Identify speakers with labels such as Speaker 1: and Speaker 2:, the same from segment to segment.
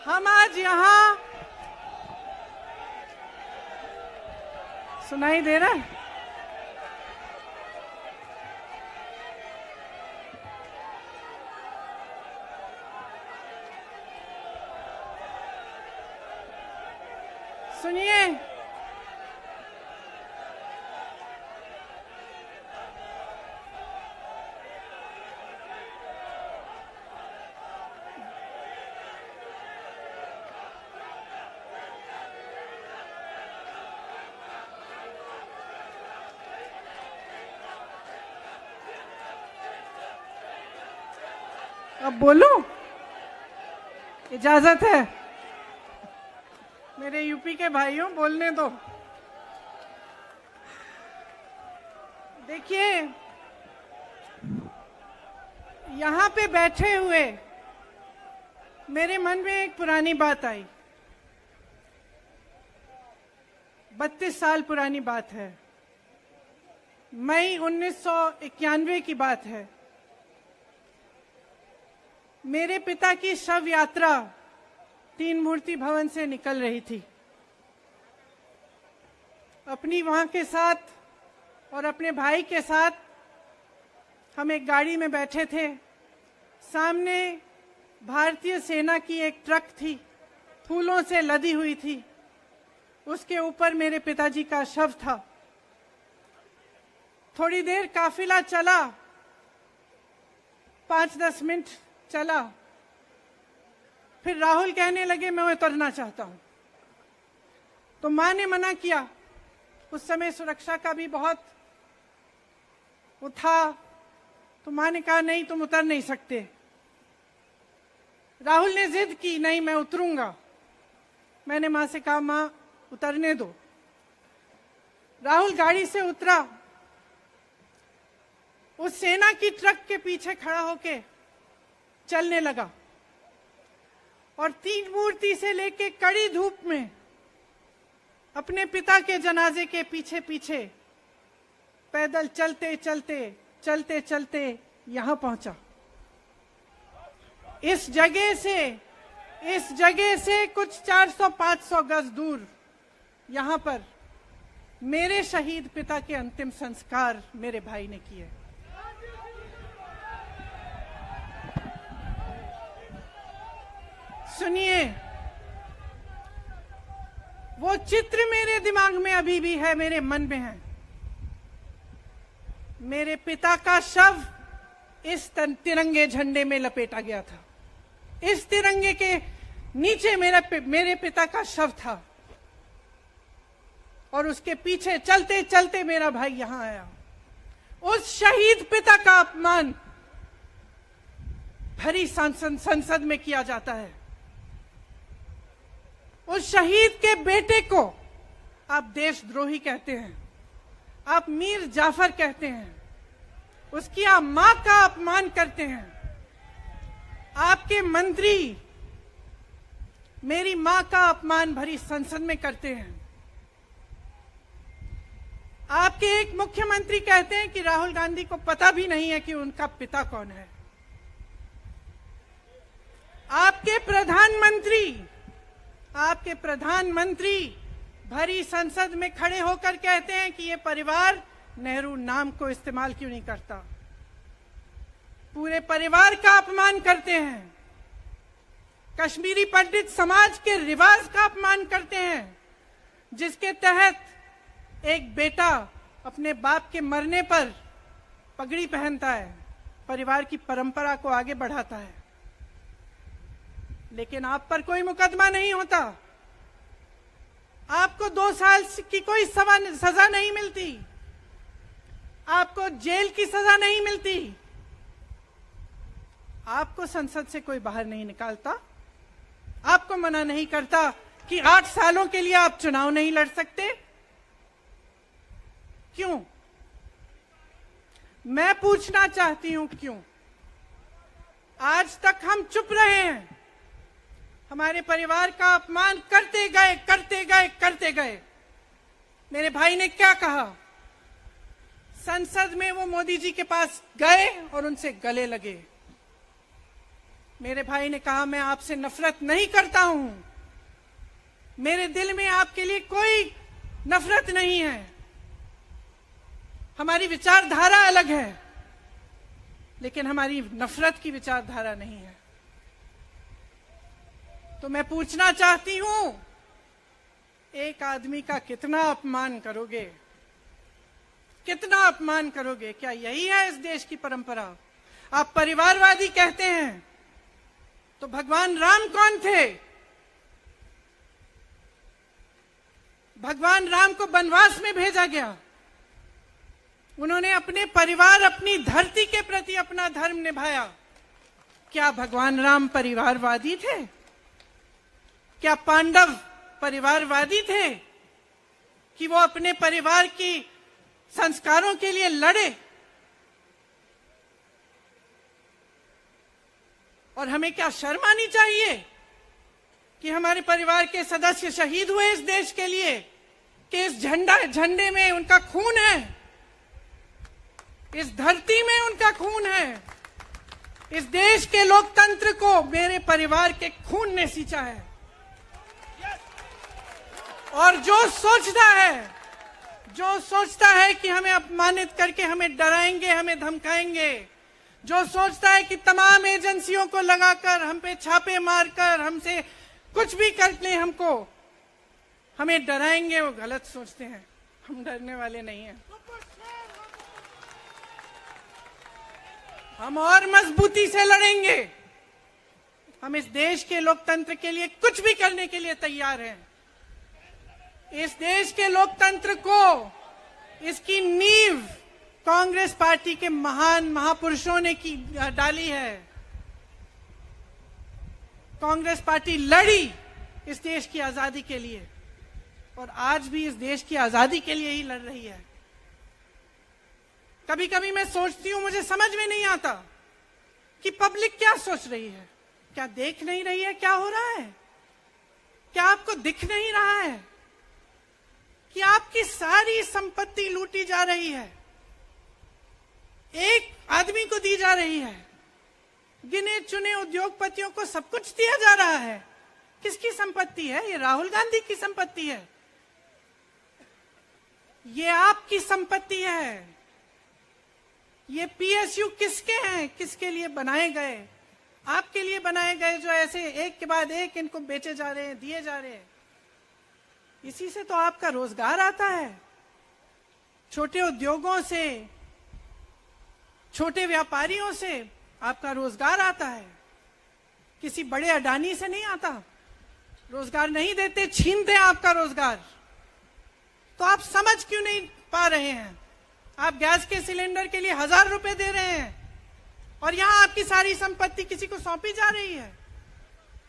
Speaker 1: हम आज यहाँ सुनाई दे रहा है? सुनिए, अब बोलूं? इजाजत है? मेरे यूपी के भाइयों, बोलने दो। देखिए, यहाँ पे बैठे हुए मेरे मन में एक पुरानी बात आई। 32 साल पुरानी बात है। मई 1991 की बात है। मेरे पिता की शव यात्रा तीन मूर्ति भवन से निकल रही थी। अपनी मां के साथ और अपने भाई के साथ हम एक गाड़ी में बैठे थे। सामने भारतीय सेना की एक ट्रक थी, फूलों से लदी हुई थी। उसके ऊपर मेरे पिताजी का शव था। थोड़ी देर काफिला चला, 5-10 मिनट चला। फिर राहुल कहने लगे मैं उतरना चाहता हूं। तो मां ने मना किया। उस समय सुरक्षा का भी बहुत वो था, तो मां ने कहा नहीं, तुम उतर नहीं सकते। राहुल ने जिद की, नहीं मैं उतरूंगा। मैंने मां से कहा मां उतरने दो। राहुल गाड़ी से उतरा। उस सेना की ट्रक के पीछे खड़ा होके चलने लगा और तीन मूर्ति से लेके कड़ी धूप में अपने पिता के जनाजे के पीछे पीछे पैदल चलते चलते चलते चलते यहां पहुंचा। इस जगह से कुछ 400-500 गज दूर यहां पर मेरे शहीद पिता के अंतिम संस्कार मेरे भाई ने किए। सुनिए, वो चित्र मेरे दिमाग में अभी भी है, मेरे मन में है। मेरे पिता का शव इस तिरंगे झंडे में लपेटा गया था। इस तिरंगे के नीचे मेरे पिता का शव था और उसके पीछे चलते चलते मेरा भाई यहां आया। उस शहीद पिता का अपमान भरी संसद में किया जाता है। उस शहीद के बेटे को आप देशद्रोही कहते हैं, आप मीर जाफर कहते हैं, उसकी आप मां का अपमान करते हैं। आपके मंत्री मेरी मां का अपमान भरी संसद में करते हैं। आपके एक मुख्यमंत्री कहते हैं कि राहुल गांधी को पता भी नहीं है कि उनका पिता कौन है। आपके प्रधानमंत्री भरी संसद में खड़े होकर कहते हैं कि ये परिवार नेहरू नाम को इस्तेमाल क्यों नहीं करता। पूरे परिवार का अपमान करते हैं। कश्मीरी पंडित समाज के रिवाज का अपमान करते हैं, जिसके तहत एक बेटा अपने बाप के मरने पर पगड़ी पहनता है, परिवार की परंपरा को आगे बढ़ाता है। लेकिन आप पर कोई मुकदमा नहीं होता। आपको 2 साल की कोई सजा नहीं मिलती। आपको जेल की सजा नहीं मिलती। आपको संसद से कोई बाहर नहीं निकालता। आपको मना नहीं करता कि 8 सालों के लिए आप चुनाव नहीं लड़ सकते। क्यों? मैं पूछना चाहती हूं, क्यों? आज तक हम चुप रहे हैं। हमारे परिवार का अपमान करते गए। मेरे भाई ने क्या कहा? संसद में वो मोदी जी के पास गए और उनसे गले लगे। मेरे भाई ने कहा, मैं आपसे नफरत नहीं करता हूं, मेरे दिल में आपके लिए कोई नफरत नहीं है, हमारी विचारधारा अलग है, लेकिन हमारी नफरत की विचारधारा नहीं है। तो मैं पूछना चाहती हूं, एक आदमी का कितना अपमान करोगे, कितना अपमान करोगे? क्या यही है इस देश की परंपरा? आप परिवारवादी कहते हैं, तो भगवान राम कौन थे? भगवान राम को वनवास में भेजा गया, उन्होंने अपने परिवार, अपनी धरती के प्रति अपना धर्म निभाया। क्या भगवान राम परिवारवादी थे? क्या पांडव परिवारवादी थे कि वो अपने परिवार की संस्कारों के लिए लड़े? और हमें क्या शर्म आनी चाहिए कि हमारे परिवार के सदस्य शहीद हुए इस देश के लिए, कि इस झंडे में उनका खून है, इस धरती में उनका खून है, इस देश के लोकतंत्र को मेरे परिवार के खून ने सींचा है। और जो सोचता है कि हमें अपमानित करके हमें डराएंगे, हमें धमकाएंगे, जो सोचता है कि तमाम एजेंसियों को लगाकर हम पे छापे मारकर हमसे कुछ भी कर ले, हमको हमें डराएंगे, वो गलत सोचते हैं। हम डरने वाले नहीं हैं। हम और मजबूती से लड़ेंगे। हम इस देश के लोकतंत्र के लिए कुछ भी करने के लिए तैयार हैं। इस देश के लोकतंत्र को, इसकी नींव कांग्रेस पार्टी के महान महापुरुषों ने डाली है। कांग्रेस पार्टी लड़ी इस देश की आजादी के लिए, और आज भी इस देश की आजादी के लिए ही लड़ रही है। कभी कभी मैं सोचती हूं, मुझे समझ में नहीं आता कि पब्लिक क्या सोच रही है। क्या देख नहीं रही है क्या हो रहा है? क्या आपको दिख नहीं रहा है कि आपकी सारी संपत्ति लूटी जा रही है, एक आदमी को दी जा रही है, गिने चुने उद्योगपतियों को सब कुछ दिया जा रहा है? किसकी संपत्ति है? ये राहुल गांधी की संपत्ति है, ये आपकी संपत्ति है। ये पीएसयू किसके हैं? किसके लिए बनाए गए? आपके लिए बनाए गए, जो ऐसे एक के बाद एक इनको बेचे जा रहे हैं, दिए जा रहे हैं। इसी से तो आपका रोजगार आता है। छोटे उद्योगों से, छोटे व्यापारियों से आपका रोजगार आता है, किसी बड़े अडानी से नहीं आता। रोजगार नहीं देते, छीनते हैं आपका रोजगार। तो आप समझ क्यों नहीं पा रहे हैं? आप गैस के सिलेंडर के लिए 1000 रुपए दे रहे हैं, और यहां आपकी सारी संपत्ति किसी को सौंपी जा रही है।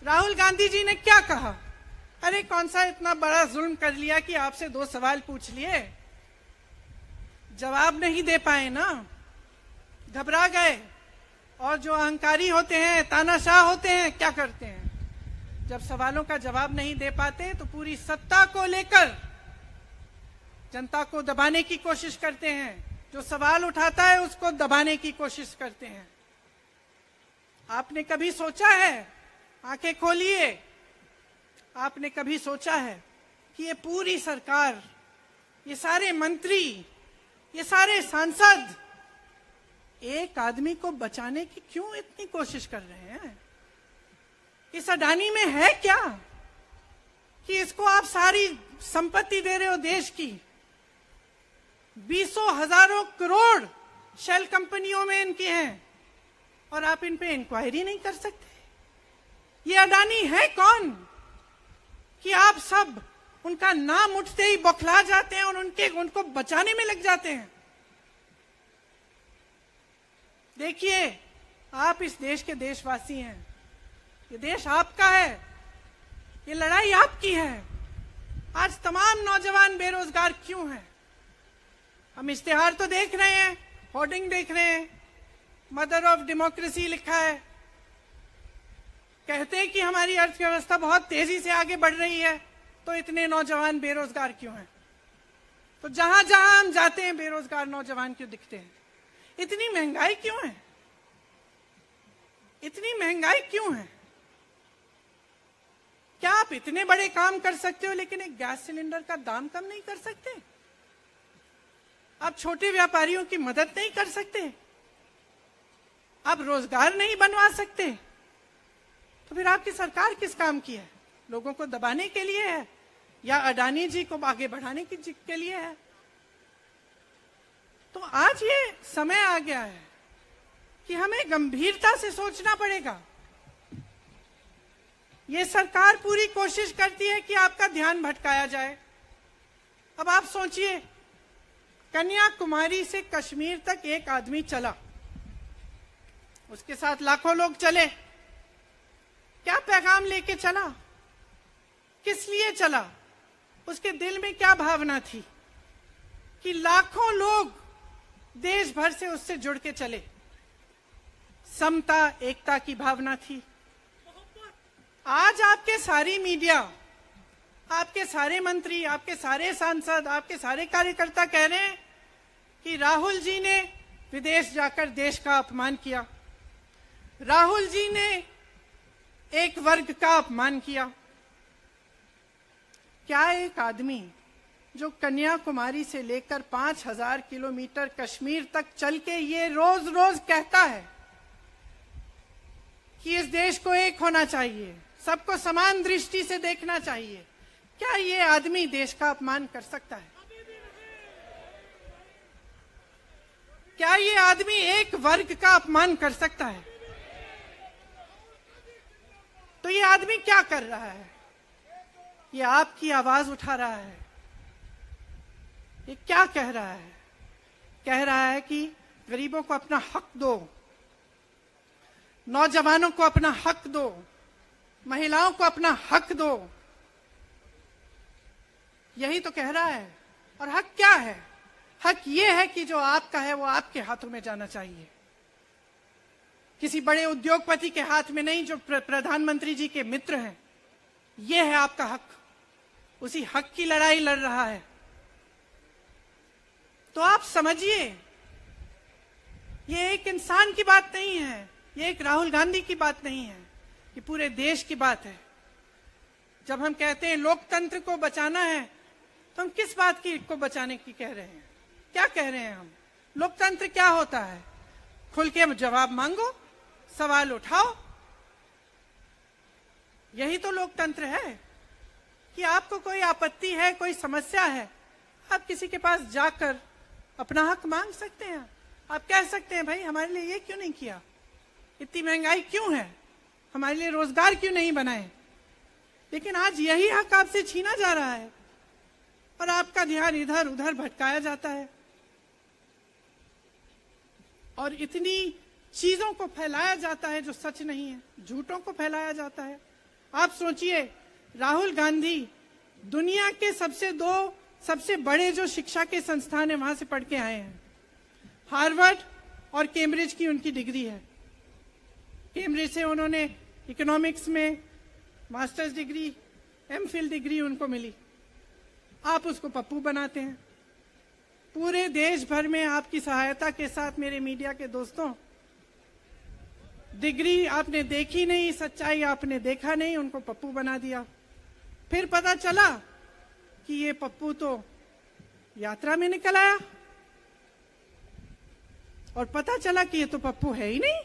Speaker 1: राहुल गांधी जी ने क्या कहा? अरे कौन सा इतना बड़ा जुल्म कर लिया कि आपसे 2 सवाल पूछ लिए, जवाब नहीं दे पाए ना, घबरा गए। और जो अहंकारी होते हैं, तानाशाह होते हैं, क्या करते हैं? जब सवालों का जवाब नहीं दे पाते तो पूरी सत्ता को लेकर जनता को दबाने की कोशिश करते हैं। जो सवाल उठाता है उसको दबाने की कोशिश करते हैं। आपने कभी सोचा है, आंखें खोलिए, आपने कभी सोचा है कि ये पूरी सरकार, ये सारे मंत्री, ये सारे सांसद एक आदमी को बचाने की क्यों इतनी कोशिश कर रहे हैं? इस अडानी में है क्या कि इसको आप सारी संपत्ति दे रहे हो देश की? 20 हजारों करोड़ शेल कंपनियों में इनकी हैं, और आप इन पे इंक्वायरी नहीं कर सकते। ये अडानी है कौन कि आप सब उनका नाम उठते ही बौखला जाते हैं और उनको बचाने में लग जाते हैं? देखिए, आप इस देश के देशवासी हैं, ये देश आपका है, ये लड़ाई आपकी है। आज तमाम नौजवान बेरोजगार क्यों हैं? हम इश्तिहार तो देख रहे हैं, होर्डिंग देख रहे हैं, मदर ऑफ डेमोक्रेसी लिखा है, कहते हैं कि हमारी अर्थव्यवस्था बहुत तेजी से आगे बढ़ रही है, तो इतने नौजवान बेरोजगार क्यों हैं? तो जहां जहां हम जाते हैं बेरोजगार नौजवान क्यों दिखते हैं? इतनी महंगाई क्यों है? इतनी महंगाई क्यों है? क्या आप इतने बड़े काम कर सकते हो लेकिन एक गैस सिलेंडर का दाम कम नहीं कर सकते? आप छोटे व्यापारियों की मदद नहीं कर सकते? आप रोजगार नहीं बनवा सकते? तो फिर आपकी सरकार किस काम की है? लोगों को दबाने के लिए है या अडानी जी को आगे बढ़ाने के लिए है? तो आज ये समय आ गया है कि हमें गंभीरता से सोचना पड़ेगा। ये सरकार पूरी कोशिश करती है कि आपका ध्यान भटकाया जाए। अब आप सोचिए, कन्याकुमारी से कश्मीर तक एक आदमी चला, उसके साथ लाखों लोग चले। क्या पैगाम लेके चला? किस लिए चला? उसके दिल में क्या भावना थी कि लाखों लोग देश भर से उससे जुड़ के चले? समता, एकता की भावना थी। आज आपके सारी मीडिया, आपके सारे मंत्री, आपके सारे सांसद, आपके सारे कार्यकर्ता कह रहे हैं कि राहुल जी ने विदेश जाकर देश का अपमान किया, राहुल जी ने एक वर्ग का अपमान किया। क्या एक आदमी जो कन्याकुमारी से लेकर 5000 किलोमीटर कश्मीर तक चल के ये रोज रोज कहता है कि इस देश को एक होना चाहिए, सबको समान दृष्टि से देखना चाहिए, क्या ये आदमी देश का अपमान कर सकता है? क्या ये आदमी एक वर्ग का अपमान कर सकता है? तो ये आदमी क्या कर रहा है? ये आपकी आवाज उठा रहा है। ये क्या कह रहा है? कह रहा है कि गरीबों को अपना हक दो, नौजवानों को अपना हक दो, महिलाओं को अपना हक दो। यही तो कह रहा है। और हक क्या है? हक ये है कि जो आपका है वो आपके हाथों में जाना चाहिए, किसी बड़े उद्योगपति के हाथ में नहीं जो प्रधानमंत्री जी के मित्र हैं। ये है आपका हक। उसी हक की लड़ाई लड़ रहा है। तो आप समझिए, ये एक इंसान की बात नहीं है, ये एक राहुल गांधी की बात नहीं है, ये पूरे देश की बात है। जब हम कहते हैं लोकतंत्र को बचाना है, तो हम किस बात की को बचाने की कह रहे हैं? क्या कह रहे हैं हम? लोकतंत्र क्या होता है? खुल के जवाब मांगो, सवाल उठाओ। यही तो लोकतंत्र है कि आपको कोई आपत्ति है, कोई समस्या है, आप किसी के पास जाकर अपना हक मांग सकते हैं। आप कह सकते हैं भाई हमारे लिए ये क्यों नहीं किया, इतनी महंगाई क्यों है, हमारे लिए रोजगार क्यों नहीं बनाए। लेकिन आज यही हक आपसे छीना जा रहा है और आपका ध्यान इधर उधर भटकाया जाता है और इतनी चीजों को फैलाया जाता है जो सच नहीं है, झूठों को फैलाया जाता है। आप सोचिए, राहुल गांधी दुनिया के सबसे बड़े जो शिक्षा के संस्थान है वहां से पढ़ के आए हैं। हार्वर्ड और कैम्ब्रिज की उनकी डिग्री है। कैम्ब्रिज से उन्होंने इकोनॉमिक्स में मास्टर्स डिग्री, एमफिल डिग्री उनको मिली। आप उसको पप्पू बनाते हैं। पूरे देश भर में आपकी सहायता के साथ मेरे मीडिया के दोस्तों, डिग्री आपने देखी नहीं, सच्चाई आपने देखा नहीं, उनको पप्पू बना दिया। फिर पता चला कि ये पप्पू तो यात्रा में निकल आया और पता चला कि ये तो पप्पू है ही नहीं।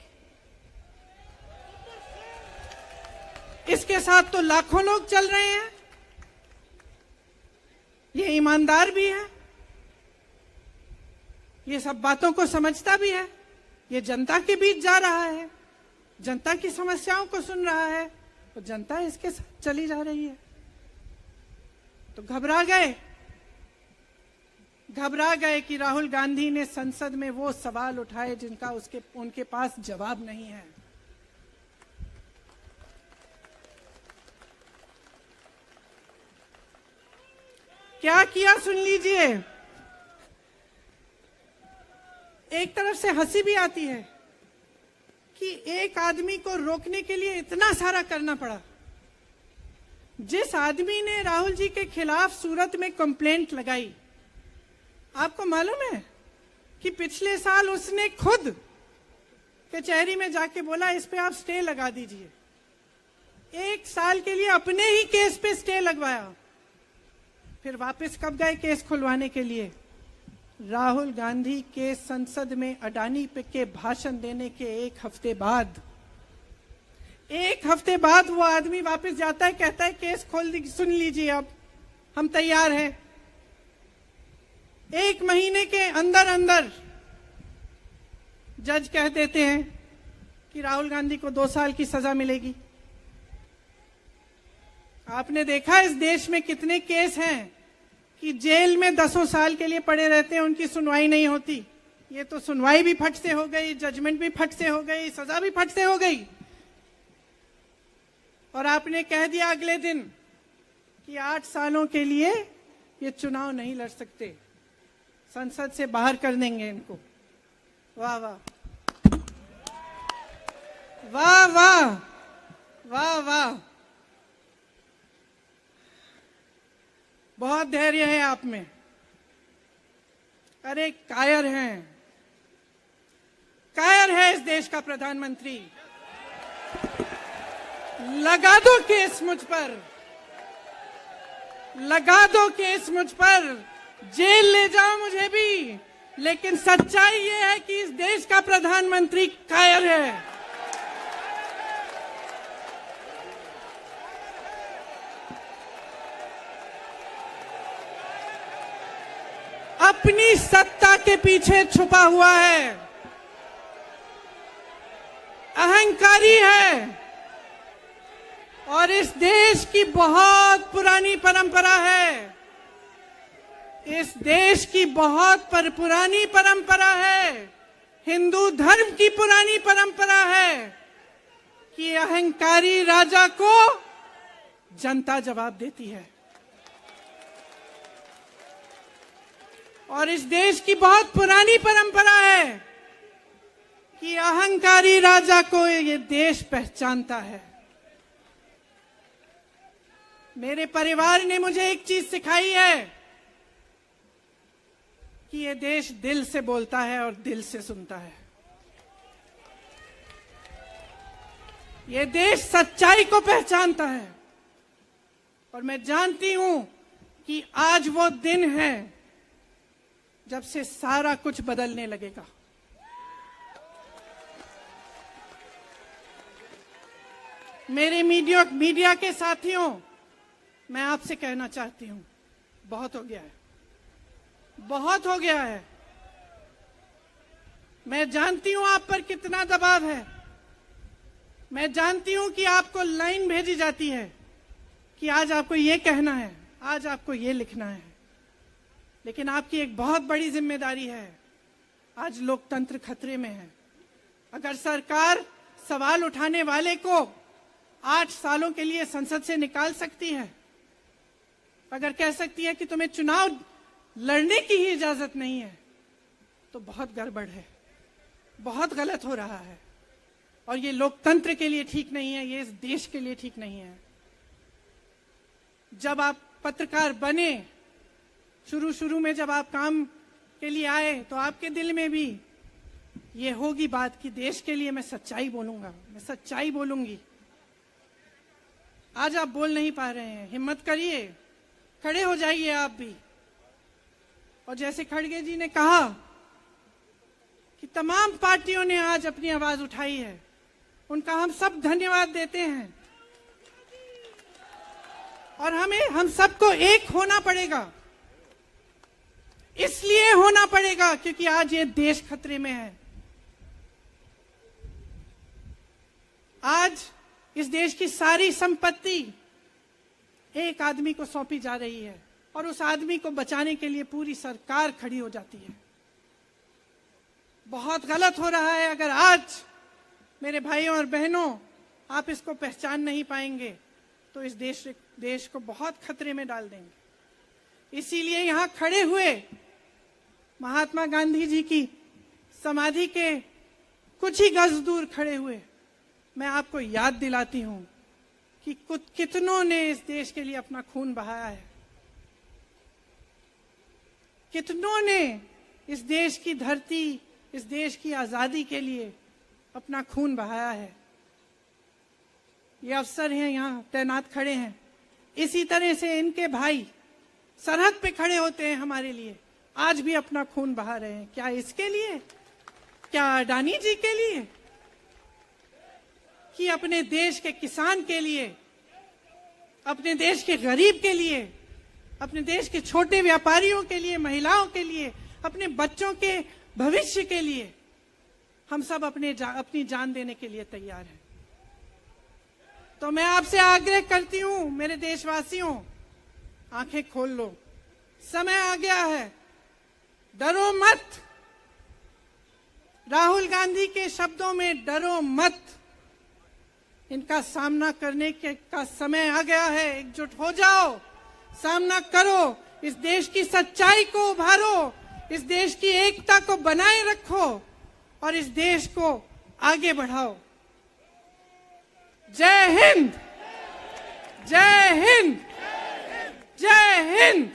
Speaker 1: इसके साथ तो लाखों लोग चल रहे हैं। ये ईमानदार भी है, ये सब बातों को समझता भी है, ये जनता के बीच जा रहा है, जनता की समस्याओं को सुन रहा है, तो जनता इसके साथ चली जा रही है। तो घबरा गए कि राहुल गांधी ने संसद में वो सवाल उठाए जिनका उनके पास जवाब नहीं है। क्या किया सुन लीजिए। एक तरफ से हंसी भी आती है कि एक आदमी को रोकने के लिए इतना सारा करना पड़ा। जिस आदमी ने राहुल जी के खिलाफ सूरत में कंप्लेंट लगाई, आपको मालूम है कि पिछले साल उसने खुद कचहरी में जाके बोला इस पे आप स्टे लगा दीजिए। 1 साल के लिए अपने ही केस पे स्टे लगवाया। फिर वापस कब गए केस खुलवाने के लिए? राहुल गांधी के संसद में अडानी पे के भाषण देने के 1 हफ्ते बाद। 1 हफ्ते बाद वो आदमी वापस जाता है, कहता है केस खोल दी, सुन लीजिए अब हम तैयार हैं। 1 महीने के अंदर अंदर जज कह देते हैं कि राहुल गांधी को 2 साल की सजा मिलेगी। आपने देखा इस देश में कितने केस हैं कि जेल में 10 साल के लिए पड़े रहते हैं, उनकी सुनवाई नहीं होती। ये तो सुनवाई भी फट से हो गई, जजमेंट भी फट से हो गई, सजा भी फट से हो गई। और आपने कह दिया अगले दिन कि 8 सालों के लिए ये चुनाव नहीं लड़ सकते, संसद से बाहर कर देंगे इनको। वाह वाह वाह वाह वाह वाह, बहुत धैर्य है आप में। अरे कायर हैं, कायर है इस देश का प्रधानमंत्री। लगा दो केस मुझ पर, लगा दो केस मुझ पर, जेल ले जाओ मुझे भी, लेकिन सच्चाई ये है कि इस देश का प्रधानमंत्री कायर है। अपनी सत्ता के पीछे छुपा हुआ है, अहंकारी है। और इस देश की बहुत पुरानी परंपरा है, इस देश की बहुत पुरानी परंपरा है, हिंदू धर्म की पुरानी परंपरा है कि अहंकारी राजा को जनता जवाब देती है। और इस देश की बहुत पुरानी परंपरा है कि अहंकारी राजा को ये देश पहचानता है। मेरे परिवार ने मुझे एक चीज सिखाई है कि ये देश दिल से बोलता है और दिल से सुनता है। ये देश सच्चाई को पहचानता है। और मैं जानती हूं कि आज वो दिन है जब से सारा कुछ बदलने लगेगा। मेरे मीडिया के साथियों, मैं आपसे कहना चाहती हूं, बहुत हो गया है, बहुत हो गया है। मैं जानती हूं आप पर कितना दबाव है। मैं जानती हूं कि आपको लाइन भेजी जाती है कि आज आपको ये कहना है, आज आपको ये लिखना है। लेकिन आपकी एक बहुत बड़ी जिम्मेदारी है। आज लोकतंत्र खतरे में है। अगर सरकार सवाल उठाने वाले को 8 सालों के लिए संसद से निकाल सकती है, अगर कह सकती है कि तुम्हें चुनाव लड़ने की ही इजाजत नहीं है, तो बहुत गड़बड़ है, बहुत गलत हो रहा है। और ये लोकतंत्र के लिए ठीक नहीं है, ये इस देश के लिए ठीक नहीं है। जब आप पत्रकार बने, शुरू में जब आप काम के लिए आए, तो आपके दिल में भी ये होगी बात कि देश के लिए मैं सच्चाई बोलूंगा, मैं सच्चाई बोलूंगी। आज आप बोल नहीं पा रहे हैं, हिम्मत करिए, खड़े हो जाइए आप भी। और जैसे खड़गे जी ने कहा कि तमाम पार्टियों ने आज अपनी आवाज उठाई है, उनका हम सब धन्यवाद देते हैं। और हम सबको एक होना पड़ेगा। इसलिए होना पड़ेगा क्योंकि आज ये देश खतरे में है। आज इस देश की सारी संपत्ति एक आदमी को सौंपी जा रही है और उस आदमी को बचाने के लिए पूरी सरकार खड़ी हो जाती है। बहुत गलत हो रहा है। अगर आज मेरे भाइयों और बहनों आप इसको पहचान नहीं पाएंगे तो इस देश को बहुत खतरे में डाल देंगे। इसीलिए यहां खड़े हुए महात्मा गांधी जी की समाधि के कुछ ही गज दूर खड़े हुए मैं आपको याद दिलाती हूं कि कितनों ने इस देश के लिए अपना खून बहाया है, कितनों ने इस देश की धरती, इस देश की आजादी के लिए अपना खून बहाया है। ये अफसर हैं यहाँ तैनात खड़े हैं, इसी तरह से इनके भाई सरहद पे खड़े होते हैं हमारे लिए, आज भी अपना खून बहा रहे हैं। क्या इसके लिए? क्या अडानी जी के लिए? कि अपने देश के किसान के लिए, अपने देश के गरीब के लिए, अपने देश के छोटे व्यापारियों के लिए, महिलाओं के लिए, अपने बच्चों के भविष्य के लिए हम सब अपनी जान देने के लिए तैयार हैं। तो मैं आपसे आग्रह करती हूं, मेरे देशवासियों, आंखें खोल लो, समय आ गया है, डरो मत। राहुल गांधी के शब्दों में डरो मत, इनका सामना करने का समय आ गया है। एकजुट हो जाओ, सामना करो, इस देश की सच्चाई को उभारो, इस देश की एकता को बनाए रखो और इस देश को आगे बढ़ाओ। जय हिंद, जय हिंद, जय हिंद।